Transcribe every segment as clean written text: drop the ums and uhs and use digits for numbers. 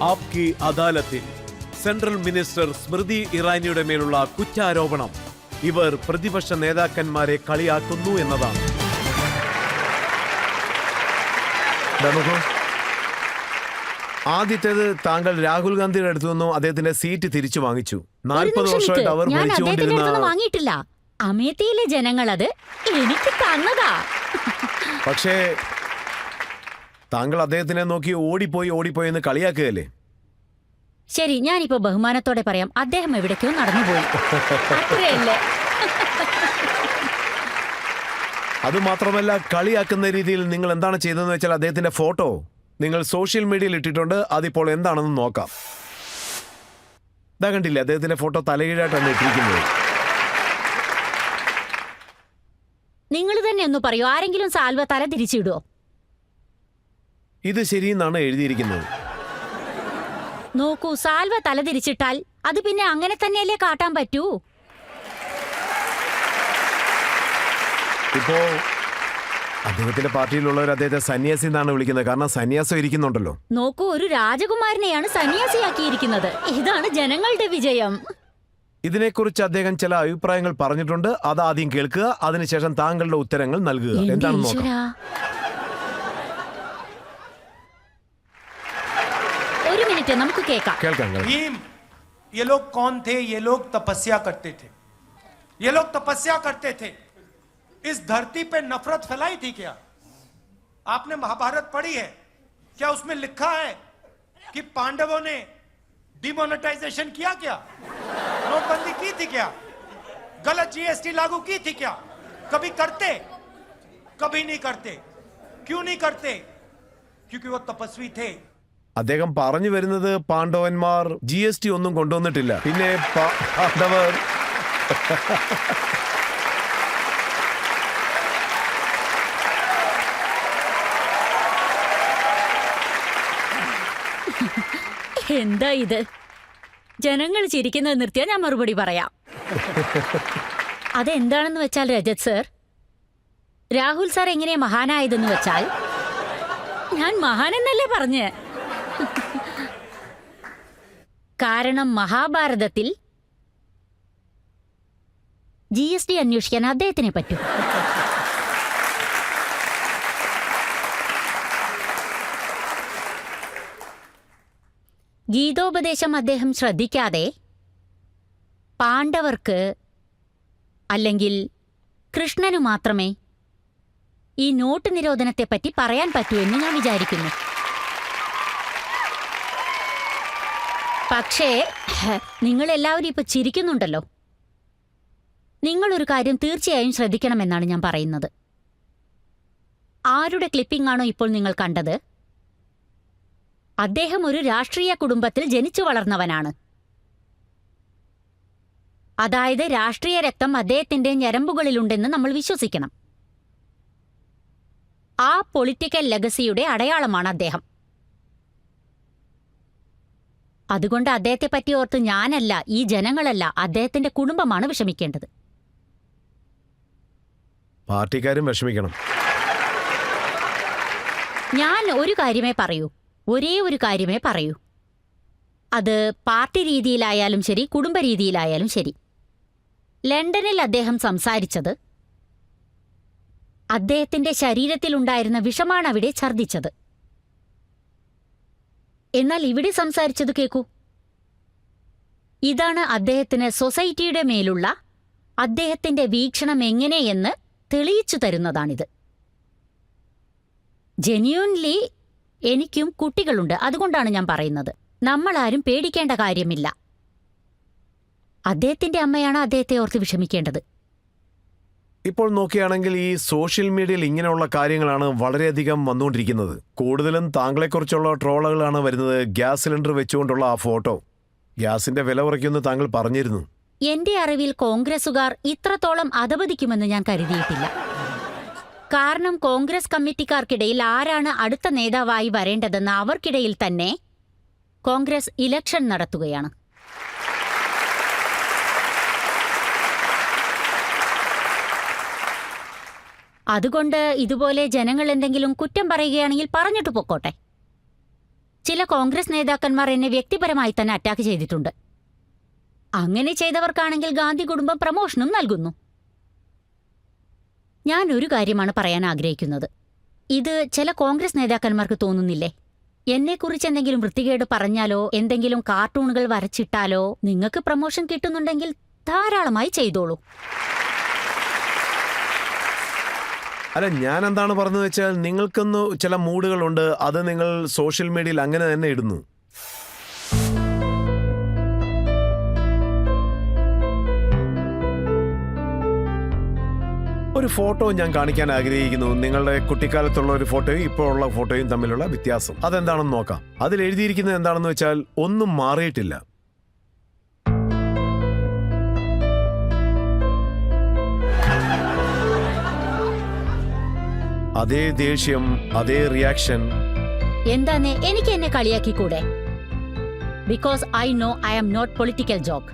ആപ്കി അദാലത്തിൽ central minister സ്മൃതി ഇറാനിയുടെ മേലുള്ള കുറ്റാരോപണം ഇവർ പ്രതിപക്ഷ നേതാക്കന്മാരെ കളിയാക്കുന്നു എന്നതാണ്. ആദ്യത്തേത് താങ്കൾ രാഹുൽ ഗാന്ധിയുടെ അടുത്തു നിന്നും അദ്ദേഹത്തിന്റെ സീറ്റ് തിരിച്ചു വാങ്ങിച്ചു. 40 വർഷമായിട്ട് അവർ ഭരിച്ചുകൊണ്ടിരുന്ന വാങ്ങിയിട്ടില്ല. അമേത്തിയിലെ ജനങ്ങൾ അത് എനിക്ക് തന്നതാ. പക്ഷേ താങ്കൾ അദ്ദേഹത്തിനെ നോക്കി ഓടിപ്പോയി എന്ന് കളിയാക്കുകയല്ലേ? ശരി, ഞാനിപ്പോ ബഹുമാനത്തോടെ പറയാം, അദ്ദേഹം എവിടേക്കോ നടന്നുപോയി. അത്രയല്ലേ? അതുമാത്രമല്ല, കളിയാക്കുന്ന രീതിയിൽ നിങ്ങൾ എന്താണ് ചെയ്തതെന്ന് വെച്ചാൽ അദ്ദേഹത്തിന്റെ ഫോട്ടോ നിങ്ങൾ സോഷ്യൽ മീഡിയയിൽ ഇട്ടിട്ടുണ്ട്. അതിപ്പോൾ എന്താണെന്ന് നോക്കാം. ഇതാ കണ്ടില്ലേ, അദ്ദേഹത്തിന്റെ ഫോട്ടോ തലകീഴായിട്ടാണ് ഇട്ടിരിക്കുന്നത്. നിങ്ങൾ തന്നെ ഒന്ന് പറയൂ, ആരെങ്കിലും സാൽവ തല തിരിച്ചിടുവോ? ഇത് ശരിയെന്നാണ് എഴുതിയിരിക്കുന്നത്. നോക്കൂ, സാൽവ തല തിരിച്ചിട്ടാൽ അത് പിന്നെ അങ്ങനെ തന്നെയല്ലേ കാട്ടാൻ പറ്റൂ? ഇപ്പോ അദ്ദേഹത്തിന്റെ പാർട്ടിയിലുള്ളവർ അദ്ദേഹത്തെ സന്യാസി എന്നാണ് വിളിക്കുന്നത്. കാരണം സന്യാസം ഇരിക്കുന്നുണ്ടല്ലോ. നോക്കൂ, ഒരു രാജകുമാരനെയാണ് സന്യാസിയാക്കിയിരിക്കുന്നത്. ഇതാണ് ജനങ്ങളുടെ വിജയം. ഇതിനെക്കുറിച്ച് അദ്ദേഹം ചില അഭിപ്രായങ്ങൾ പറഞ്ഞിട്ടുണ്ട്. അത് ആദ്യം കേൾക്കുക, അതിനുശേഷം താങ്കളുടെ ഉത്തരങ്ങൾ നൽകുക. എന്താണെന്ന് നോക്കാം. ഒരു മിനിറ്റ്, നമുക്ക് കേൾക്കാം. ये लोग कौन थे? ये लोग तपस्या करते थे. ये लोग तपस्या करते थे. इस धरती पे नफरत फैलाई थी क्या? आपने महाभारत पढ़ी है क्या? उसमें लिखा है कि पांडवों ने डिमोनेटाइजेशन किया क्या? नोटबंदी की थी क्या? गलत जीएसटी लागू की थी क्या? कभी करते? कभी नहीं करते. क्यों नहीं करते? क्योंकि वो तपस्वी थे. അദ്ദേഹം പറഞ്ഞു വരുന്നത് പാണ്ഡവന്മാർ GST ഒന്നും കൊണ്ടുവന്നിട്ടില്ല. പിന്നെ പാണ്ഡവർ എന്താ ഇത്? ജനങ്ങൾ ചിരിക്കുന്നത് നിർത്തിയാൽ ഞാൻ മറുപടി പറയാം. അതെന്താണെന്ന് വെച്ചാൽ രജത് സർ, രാഹുൽ സാർ എങ്ങനെയാ മഹാനായതെന്ന് വെച്ചാൽ, ഞാൻ മഹാനെന്നല്ലേ പറഞ്ഞ്. കാരണം മഹാഭാരതത്തിൽ GST അന്വേഷിക്കാൻ അദ്ദേഹത്തിനെ പറ്റും. ഗീതോപദേശം അദ്ദേഹം ശ്രദ്ധിക്കാതെ പാണ്ഡവർക്ക് അല്ലെങ്കിൽ കൃഷ്ണനു മാത്രമേ ഈ നോട്ട് നിരോധനത്തെപ്പറ്റി പറയാൻ പറ്റൂ എന്ന് ഞാൻ വിചാരിക്കുന്നു. പക്ഷേ നിങ്ങളെല്ലാവരും ഇപ്പൊ ചിരിക്കുന്നുണ്ടല്ലോ. നിങ്ങളൊരു കാര്യം തീർച്ചയായും ശ്രദ്ധിക്കണമെന്നാണ് ഞാൻ പറയുന്നത്. ആരുടെ ക്ലിപ്പിംഗ് ആണോ ഇപ്പോൾ നിങ്ങൾ കണ്ടത്? അദ്ദേഹം ഒരു രാഷ്ട്രീയ കുടുംബത്തിൽ ജനിച്ചു വളർന്നവനാണ്. അതായത് രാഷ്ട്രീയ രക്തം അദ്ദേഹത്തിന്റെ ഞരമ്പുകളിലുണ്ടെന്ന് നമ്മൾ വിശ്വസിക്കണം. ആ പൊളിറ്റിക്കൽ ലെഗസിയുടെ അടയാളമാണ് അദ്ദേഹം. അതുകൊണ്ട് അദ്ദേഹത്തെ പറ്റി ഓർത്ത് ഞാനല്ല, ഈ ജനങ്ങളല്ല, അദ്ദേഹത്തിന്റെ കുടുംബമാണ് വിഷമിക്കേണ്ടത്. പാർട്ടിക്കാരും വിഷമിക്കണം. ഞാൻ ഒരു കാര്യമേ പറയൂ, ഒരേ ഒരു കാര്യമേ പറയൂ. അത് പാർട്ടി രീതിയിലായാലും ശരി, കുടുംബ രീതിയിലായാലും ശരി. ലണ്ടനിൽ അദ്ദേഹം സംസാരിച്ചത് അദ്ദേഹത്തിന്റെ ശരീരത്തിലുണ്ടായിരുന്ന വിഷമാണ് അവിടെ ഛർദ്ദിച്ചത്. എന്നാൽ ഇവിടെ സംസാരിച്ചത് കേൾക്കൂ. ഇതാണ് അദ്ദേഹത്തിന് സൊസൈറ്റിയുടെ മേലുള്ള അദ്ദേഹത്തിന്റെ വീക്ഷണം എങ്ങനെയെന്ന് തെളിയിച്ചു തരുന്നതാണിത്. ജെന്യൂൻലി എനിക്കും കുട്ടികളുണ്ട്, അതുകൊണ്ടാണ് ഞാൻ പറയുന്നത്. നമ്മളാരും പേടിക്കേണ്ട കാര്യമില്ല. അദ്ദേഹത്തിന്റെ അമ്മയാണ് അദ്ദേഹത്തെ ഓർത്ത് വിഷമിക്കേണ്ടത്. ഇപ്പോൾ നോക്കുകയാണെങ്കിൽ ഈ സോഷ്യൽ മീഡിയയിൽ ഇങ്ങനെയുള്ള കാര്യങ്ങളാണ് വളരെയധികം വന്നുകൊണ്ടിരിക്കുന്നത്. കൂടുതലും താങ്കളെക്കുറിച്ചുള്ള ട്രോളുകളാണ് വരുന്നത്. ഗ്യാസ് സിലിണ്ടർ വെച്ചുകൊണ്ടുള്ള ആ ഫോട്ടോ. ഗ്യാസിന്റെ വില കുറയ്ക്കുമെന്ന് താങ്കൾ പറഞ്ഞിരുന്നു. എന്റെ അറിവിൽ കോൺഗ്രസുകാർ ഇത്രത്തോളം അധപതിക്കുമെന്ന് ഞാൻ കരുതിയിട്ടില്ല. കാരണം കോൺഗ്രസ് കമ്മിറ്റിക്കാർക്കിടയിൽ ആരാണ് അടുത്ത നേതാവായി വരേണ്ടതെന്ന് അവർക്കിടയിൽ തന്നെ കോൺഗ്രസ് ഇലക്ഷൻ നടത്തുകയാണ്. അതുകൊണ്ട് ഇതുപോലെ ജനങ്ങൾ എന്തെങ്കിലും കുറ്റം പറയുകയാണെങ്കിൽ പറഞ്ഞിട്ട് പൊക്കോട്ടെ. ചില കോൺഗ്രസ് നേതാക്കന്മാർ എന്നെ വ്യക്തിപരമായി തന്നെ അറ്റാക്ക് ചെയ്തിട്ടുണ്ട്. അങ്ങനെ ചെയ്തവർക്കാണെങ്കിൽ ഗാന്ധി കുടുംബം പ്രമോഷനും നൽകുന്നു. ഞാൻ ഒരു കാര്യമാണ് പറയാൻ ആഗ്രഹിക്കുന്നത്. ഇത് ചില കോൺഗ്രസ് നേതാക്കന്മാർക്ക് തോന്നുന്നില്ലേ? എന്നെക്കുറിച്ച് എന്തെങ്കിലും വൃത്തികേട് പറഞ്ഞാലോ എന്തെങ്കിലും കാർട്ടൂണുകൾ വരച്ചിട്ടാലോ നിങ്ങൾക്ക് പ്രമോഷൻ കിട്ടുന്നുണ്ടെങ്കിൽ ധാരാളമായി ചെയ്തോളൂ. അല്ല, ഞാൻ എന്താണ് പറഞ്ഞത് വെച്ചാൽ നിങ്ങൾക്കൊന്ന് ചില മൂഡുകളുണ്ട്, അത് നിങ്ങൾ സോഷ്യൽ മീഡിയയിൽ അങ്ങനെ തന്നെ ഇടുന്നു. ഒരു ഫോട്ടോ ഞാൻ കാണിക്കാൻ ആഗ്രഹിക്കുന്നു. നിങ്ങളുടെ കുട്ടിക്കാലത്തുള്ള ഒരു ഫോട്ടോയും ഇപ്പോൾ ഉള്ള ഫോട്ടോയും തമ്മിലുള്ള വ്യത്യാസം അതെന്താണെന്ന് നോക്കാം. അതിൽ എഴുതിയിരിക്കുന്നത് എന്താണെന്ന് വെച്ചാൽ ഒന്നും മാറിയിട്ടില്ല. അതേ ദേഷ്യം, അതേ റിയാക്ഷൻ. എന്താന്നേ എനിക്ക് എന്നെ കളിയാക്കിക്കൂടെ? Because I know I am not political joke.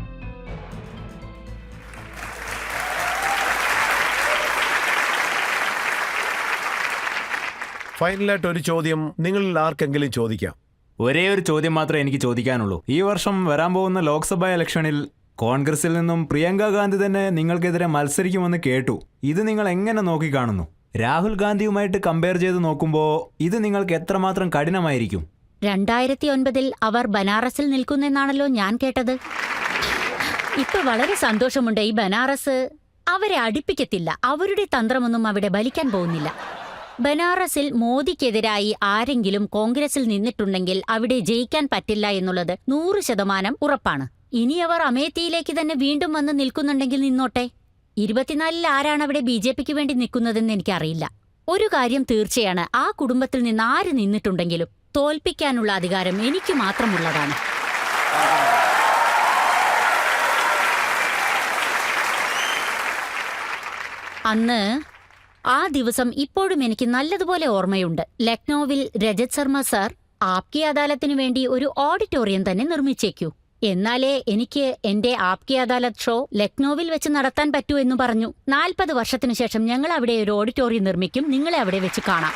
ഫൈനലായിട്ട് ഒരു ചോദ്യം നിങ്ങളിൽ ആർക്കെങ്കിലും ചോദിക്കാം. ഒരേ ഒരു ചോദ്യം മാത്രമേ എനിക്ക് ചോദിക്കാനുള്ളൂ. ഈ വർഷം വരാൻ പോകുന്ന ലോക്സഭാ ഇലക്ഷനിൽ കോൺഗ്രസിൽ നിന്നും പ്രിയങ്ക ഗാന്ധി തന്നെ നിങ്ങൾക്കെതിരെ മത്സരിക്കുമെന്ന് കേട്ടു. ഇത് നിങ്ങൾ എങ്ങനെ നോക്കിക്കാണുന്നു? രാഹുൽ ഗാന്ധിയുമായിട്ട് കമ്പയർ ചെയ്ത് നോക്കുമ്പോൾ ഇത് നിങ്ങൾക്ക് എത്രമാത്രം കഠിനമായിരിക്കും? 2009 അവർ ബനാറസിൽ നിൽക്കുന്നെന്നാണല്ലോ ഞാൻ കേട്ടത്. ഇപ്പൊ വളരെ സന്തോഷമുണ്ട്. ഈ ബനാറസ് അവരെ അടുപ്പിക്കത്തില്ല. അവരുടെ തന്ത്രമൊന്നും അവിടെ ബലിക്കാൻ പോകുന്നില്ല. ബനാറസിൽ മോദിക്കെതിരായി ആരെങ്കിലും കോൺഗ്രസിൽ നിന്നിട്ടുണ്ടെങ്കിൽ അവിടെ ജയിക്കാൻ പറ്റില്ല എന്നുള്ളത് 100% ഉറപ്പാണ്. ഇനി അവർ അമേത്തിയിലേക്ക് തന്നെ വീണ്ടും വന്ന് നിൽക്കുന്നുണ്ടെങ്കിൽ നിന്നോട്ടെ. 24 ആരാണ് അവിടെ BJPക്ക് വേണ്ടി നിൽക്കുന്നതെന്ന് എനിക്കറിയില്ല. ഒരു കാര്യം തീർച്ചയാണ്, ആ കുടുംബത്തിൽ നിന്ന് ആര് നിന്നിട്ടുണ്ടെങ്കിലും തോൽപ്പിക്കാനുള്ള അധികാരം എനിക്ക് മാത്രമുള്ളതാണ്. അന്ന് ആ ദിവസം ഇപ്പോഴും എനിക്ക് നല്ലതുപോലെ ഓർമ്മയുണ്ട്. ലക്നൌവിൽ രജത് ശർമ്മ സാർ ആപ്കി അദാലത്തിനു വേണ്ടി ഒരു ഓഡിറ്റോറിയം തന്നെ നിർമ്മിച്ചേക്കൂ. എന്നാലേ എനിക്ക് എന്റെ ആപ്കി അദാലത്ത് ഷോ ലക്നൌവിൽ വെച്ച് നടത്താൻ പറ്റൂ എന്ന് പറഞ്ഞു. 40 വർഷത്തിനു ശേഷം ഞങ്ങൾ അവിടെ ഒരു ഓഡിറ്റോറിയം നിർമ്മിക്കും. നിങ്ങളെ അവിടെ വെച്ച് കാണാം.